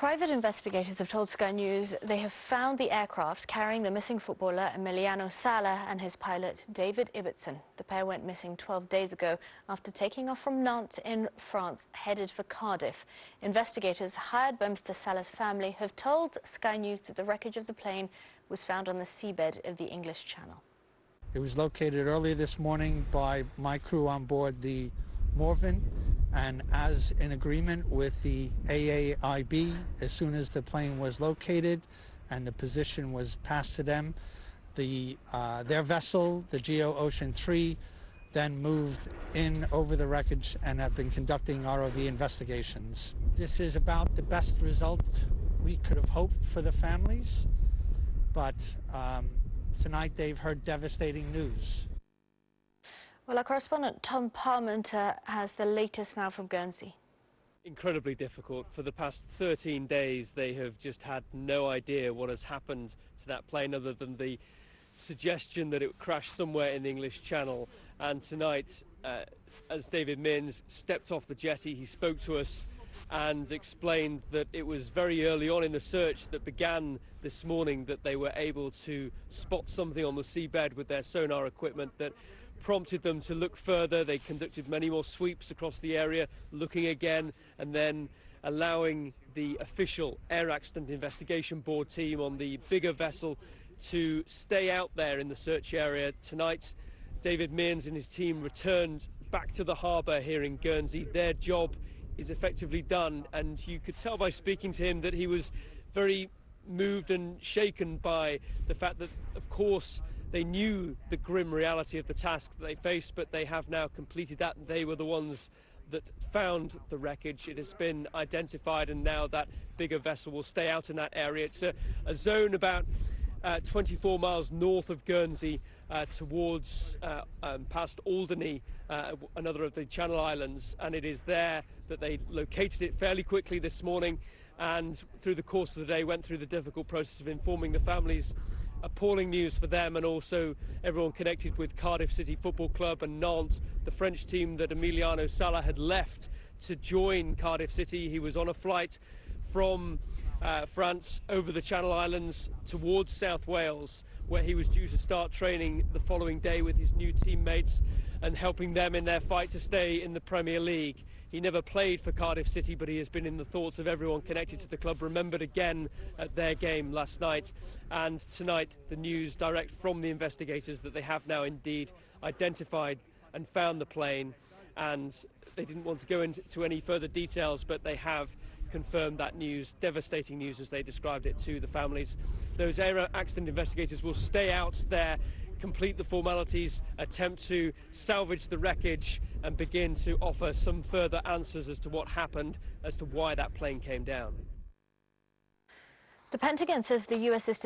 Private investigators have told Sky News they have found the aircraft carrying the missing footballer Emiliano Sala and his pilot David Ibbotson. The pair went missing 12 days ago after taking off from Nantes in France, headed for Cardiff. Investigators hired by Mr. Sala's family have told Sky News that the wreckage of the plane was found on the seabed of the English Channel. It was located early this morning by my crew on board the Morven, and as in agreement with the AAIB, as soon as the plane was located and the position was passed to them, their vessel, the Geo Ocean 3, then moved in over the wreckage and have been conducting ROV investigations. This is about the best result we could have hoped for the families, but tonight they've heard devastating news. Well, our correspondent Tom Parmenter has the latest now from Guernsey. Incredibly difficult. For the past 13 days, they have just had no idea what has happened to that plane other than the suggestion that it crashed somewhere in the English Channel. And tonight, as David Mearns stepped off the jetty, he spoke to us and explained that it was very early on in the search that began this morning that they were able to spot something on the seabed with their sonar equipment that prompted them to look further. They conducted many more sweeps across the area, looking again, and then allowing the official Air Accident Investigation Board team on the bigger vessel to stay out there in the search area. Tonight, David Mearns and his team returned back to the harbour here in Guernsey. Their job is effectively done, and you could tell by speaking to him that he was very moved and shaken by the fact that, of course, they knew the grim reality of the task that they faced, but they have now completed that. They were the ones that found the wreckage. It has been identified, and now that bigger vessel will stay out in that area. It's a zone about 24 miles north of Guernsey, towards past Alderney, another of the Channel Islands, and it is there that they located it fairly quickly this morning, and through the course of the day went through the difficult process of informing the families. Appalling news for them and also everyone connected with Cardiff City Football Club and Nantes, the French team that Emiliano Sala had left to join Cardiff City. He was on a flight from France over the Channel Islands towards South Wales, where he was due to start training the following day with his new teammates and helping them in their fight to stay in the Premier League. He never played for Cardiff City, but he has been in the thoughts of everyone connected to the club, remembered again at their game last night. And tonight, the news direct from the investigators that they have now indeed identified and found the plane. And they didn't want to go into any further details, but they have confirmed that news, devastating news as they described it to the families. Those air accident investigators will stay out there, complete the formalities, attempt to salvage the wreckage and begin to offer some further answers as to what happened, as to why that plane came down. The Pentagon says the U.S. is